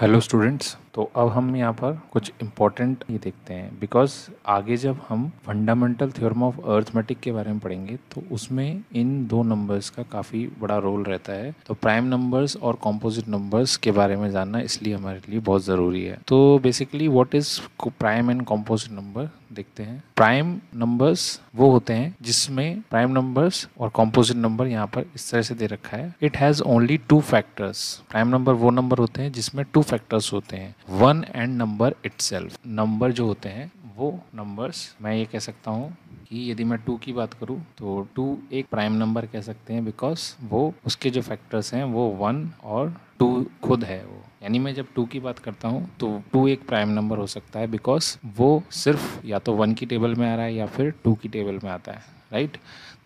Hello students. तो अब हम यहाँ पर कुछ इम्पोर्टेंट ये देखते हैं, बिकॉज आगे जब हम फंडामेंटल थ्योरम ऑफ अर्थमेटिक के बारे में पढ़ेंगे तो उसमें इन दो नंबर्स का काफ़ी बड़ा रोल रहता है। तो प्राइम नंबर्स और कॉम्पोजिट नंबर्स के बारे में जानना इसलिए हमारे लिए बहुत ज़रूरी है। तो basically what is prime and composite number देखते हैं। प्राइम नंबर्स वो होते हैं जिसमें प्राइम नंबर्स और कॉम्पोजिट नंबर यहाँ पर इस तरह से दे रखा है, it has only two factors. Prime number वो नंबर होते हैं जिसमें टू फैक्टर्स होते हैं, one and number itself. Number जो होते हैं वो नंबर्स, मैं ये कह सकता हूँ कि यदि मैं 2 की बात करूँ तो 2 एक प्राइम नंबर कह सकते हैं, बिकॉज वो उसके जो फैक्टर्स हैं वो 1 और 2 खुद है वो। यानी मैं जब 2 की बात करता हूँ तो 2 एक प्राइम नंबर हो सकता है, बिकॉज वो सिर्फ या तो 1 की टेबल में आ रहा है या फिर 2 की टेबल में आता है, राइट।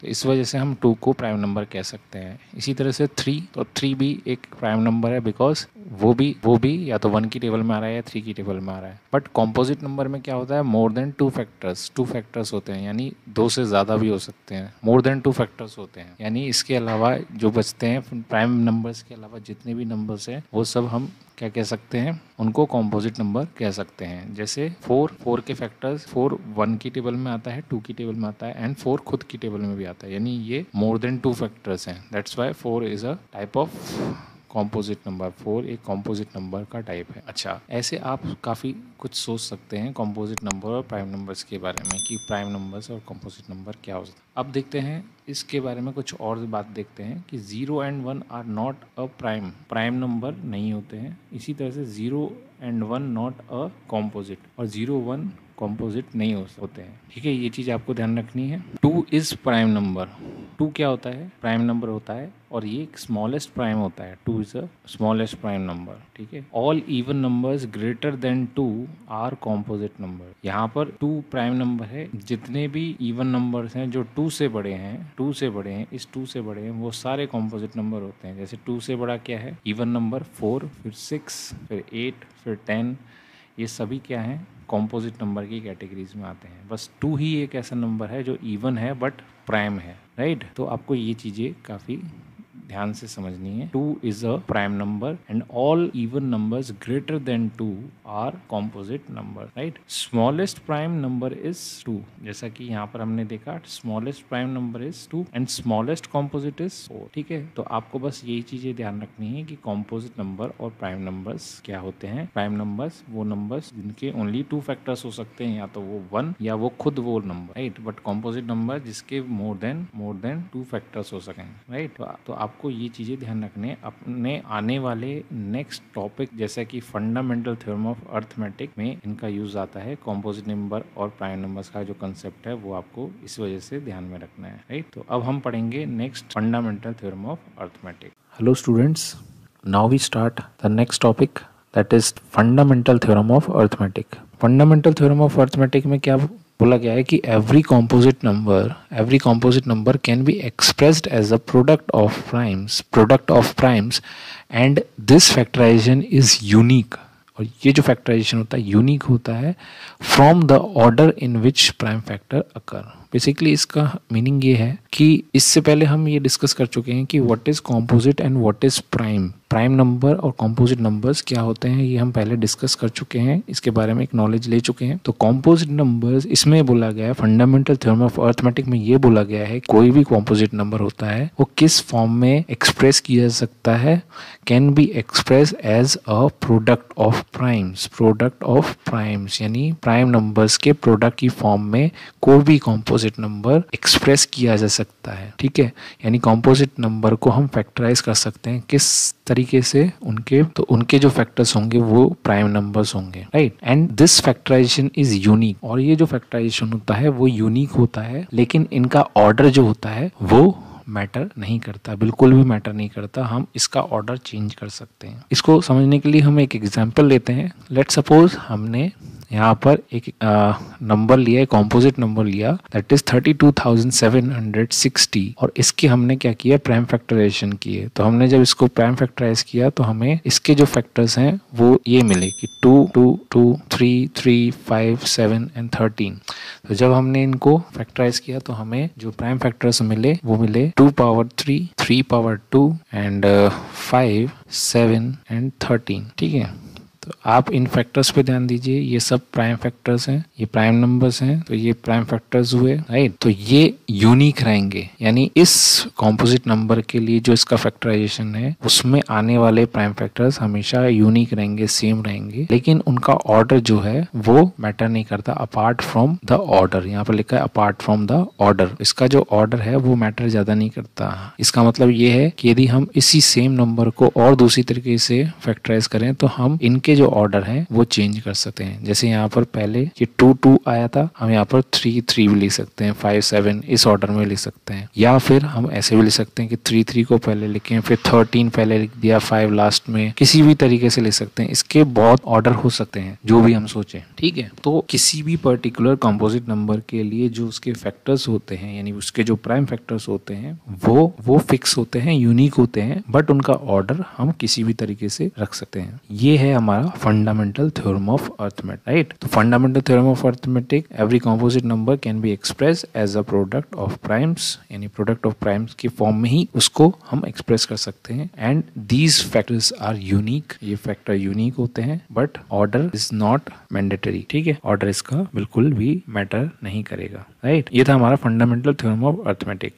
तो इस वजह से हम 2 को प्राइम नंबर कह सकते हैं। इसी तरह से 3, तो 3 भी एक प्राइम नंबर है, बिकॉज वो भी या तो 1 की टेबल में आ रहा है या 3 की टेबल में आ रहा है। बट कॉम्पोजिट नंबर में क्या होता है, मोर देन टू फैक्टर्स होते हैं, यानी 2 से ज़्यादा भी हो सकते हैं। मोर देन 2 फैक्टर्स होते हैं, यानी इसके अलावा जो बचते हैं प्राइम नंबर्स के अलावा जितने भी नंबर्स हैं वो सब हम क्या कह सकते हैं, उनको कॉम्पोजिट नंबर कह सकते हैं। जैसे 4 के फैक्टर्स, 4 1 की टेबल में आता है, 2 की टेबल में आता है एंड 4 खुद की टेबल में भी आता है, यानी ये मोर देन 2 फैक्टर्स हैं। That's why 4 is a type of composite number. 4 एक कॉम्पोजिट नंबर का टाइप है। अच्छा, ऐसे आप काफ़ी कुछ सोच सकते हैं कॉम्पोजिट नंबर और प्राइम नंबर्स के बारे में कि प्राइम नंबर्स और कॉम्पोजिट नंबर क्या हो सकता है। अब देखते हैं इसके बारे में कुछ और बात देखते हैं कि 0 and 1 are not a prime number नहीं होते हैं। इसी तरह से 0 एंड 1 नॉट अ कॉम्पोजिट, और 0 1 कॉम्पोजिट नहीं होते हैं। ठीक है, ये चीज़ आपको ध्यान रखनी है। 2 इज प्राइम नंबर। 2 क्या होता है, प्राइम नंबर होता है, और ये एक स्मॉलेस्ट प्राइम होता है। 2 is a smallest prime number. ठीक है, all even numbers greater than 2 are composite number. यहाँ पर 2 प्राइम नंबर है, जितने भी इवन नंबर्स हैं जो 2 से बड़े हैं, इस 2 से बड़े हैं, वो सारे कॉम्पोजिट नंबर होते हैं। जैसे 2 से बड़ा क्या है, इवन नंबर 4, फिर 6, फिर 8, फिर 10, ये सभी क्या हैं, कॉम्पोजिट नंबर की कैटेगरीज में आते हैं। बस 2 ही एक ऐसा नंबर है जो इवन है बट प्राइम है, राइट। तो आपको ये चीज़ें काफ़ी ध्यान से समझनी है। 2 is a prime number and all even numbers greater than 2 are composite number, right. Smallest prime number is 2, जैसा कि यहाँ पर हमने देखा, smallest prime number is 2 and smallest composite is 4। ठीक है, तो आपको बस यही चीजें ध्यान रखनी है कि कॉम्पोजिट नंबर और प्राइम नंबर्स क्या होते हैं। प्राइम नंबर्स वो नंबर्स जिनके ओनली 2 फैक्टर्स हो सकते हैं, या तो वो 1 या वो खुद वो number, right. But composite number जिसके मोर देन 2 फैक्टर्स हो सकें, राइट। तो आपको ये चीज़ें ध्यान रखने अपने आने वाले नेक्स्ट टॉपिक, जैसा कि फंडामेंटल थ्योरम ऑफ अर्थमेटिक में इनका यूज आता है। कॉम्पोजिट नंबर और प्राइम नंबर्स का जो कंसेप्ट है वो आपको इस वजह से ध्यान में रखना है, राइट। तो अब हम पढ़ेंगे next fundamental theorem of arithmetic. Hello students, now we start the next topic, that is fundamental theorem of arithmetic. Fundamental theorem of arithmetic में क्या बोला गया है कि every composite number can be expressed as a product of primes and this factorization is unique। और ये जो factorisation होता है यूनिक होता है from the order in which prime factor occur. Basically इसका मीनिंग ये है कि इससे पहले हम ये डिस्कस कर चुके हैं कि what is composite and what is prime number और कॉम्पोजिट नंबर्स क्या होते हैं, ये हम पहले डिस्कस कर चुके हैं, इसके बारे में एक नॉलेज ले चुके हैं। तो कॉम्पोजिट नंबर्स इसमें बोला गया है, फंडामेंटल थ्योरम ऑफ अर्थमेटिक में ये बोला गया है कोई भी कॉम्पोजिट नंबर होता है वो किस फॉर्म में एक्सप्रेस किया जा सकता है, can be express as a product of primes, यानी प्राइम नंबर्स के प्रोडक्ट की फॉर्म में कोई भी कॉम्पोजिट नंबर एक्सप्रेस किया जा सकता है। ठीक है, यानी कॉम्पोजिट नंबर को हम फैक्टराइज कर सकते हैं किस तरीके से, उनके जो फैक्टर्स होंगे वो प्राइम नंबर्स होंगे, right. And this factorisation is unique, और ये जो फैक्टराइजेशन होता है वो यूनिक होता है, लेकिन इनका ऑर्डर जो होता है वो मैटर नहीं करता, बिल्कुल भी मैटर नहीं करता। हम इसका ऑर्डर चेंज कर सकते हैं। इसको समझने के लिए हम एक एग्जांपल लेते हैं। लेट्स सपोज हमने यहाँ पर एक नंबर लिया है, कॉम्पोजिट नंबर लिया, दैट इज 32,760, और इसके हमने क्या किया, प्राइम फैक्टराइजेशन किए। तो हमने जब इसको प्राइम फैक्टराइज किया तो हमें इसके जो फैक्टर्स हैं वो ये मिले कि 2 2 2 3 3 5 7 एंड 13। तो जब हमने इनको फैक्टराइज किया तो हमें जो प्राइम फैक्टर्स मिले वो मिले 2 पावर 3, 3 पावर 2 एंड 5 7 एंड 13। ठीक है, तो आप इन फैक्टर्स पे ध्यान दीजिए, ये सब प्राइम फैक्टर्स हैं, ये प्राइम नंबर्स हैं, तो ये प्राइम फैक्टर्स हुए, राइट। तो ये यूनिक रहेंगे, यानी इस कॉम्पोजिट नंबर के लिए जो इसका फैक्टराइजेशन है उसमें आने वाले प्राइम फैक्टर्स हमेशा यूनिक रहेंगे, सेम रहेंगे, लेकिन उनका ऑर्डर जो है वो मैटर नहीं करता अपार्ट फ्रॉम द ऑर्डर। यहाँ पर लिखा है अपार्ट फ्रॉम द ऑर्डर, इसका जो ऑर्डर है वो मैटर ज्यादा नहीं करता। इसका मतलब ये है कि यदि हम इसी सेम नंबर को और दूसरी तरीके से फैक्टराइज करें तो हम इनके जो ऑर्डर है वो चेंज कर सकते हैं। जैसे यहाँ पर पहले ये 2 2 आया था, हम यहाँ पर 3 3 भी लिख सकते हैं, 5 7 इस ऑर्डर में लिख सकते हैं, या फिर हम ऐसे भी लिख सकते हैं कि 3 3 को पहले लिखें, फिर 13 पहले लिख दिया, 5 लास्ट में, किसी भी तरीके से लिख सकते हैं। इसके बहुत ऑर्डर हो सकते हैं जो भी हम सोचें, ठीक है। तो किसी भी पर्टिकुलर कंपोजिट नंबर के लिए जो उसके फैक्टर्स होते हैं, यानी उसके जो प्राइम फैक्टर्स होते हैं वो फिक्स होते हैं, यूनिक होते हैं, बट उनका ऑर्डर हम किसी भी तरीके से रख सकते हैं। ये है हमारा fundamental theorem of arithmetic, right. तो fundamental theorem of arithmetic, every composite number can be express as a product of primes, यानी प्रोडक्ट ऑफ प्राइम्स की फॉर्म में ही उसको हम एक्सप्रेस कर सकते हैं। And these factors are unique, ये फैक्टर यूनिक होते हैं, but order is not mandatory, ठीक है। ऑर्डर इसका बिल्कुल भी मैटर नहीं करेगा, राइट। ये था हमारा फंडामेंटल थ्योरम ऑफ अर्थमेटिक।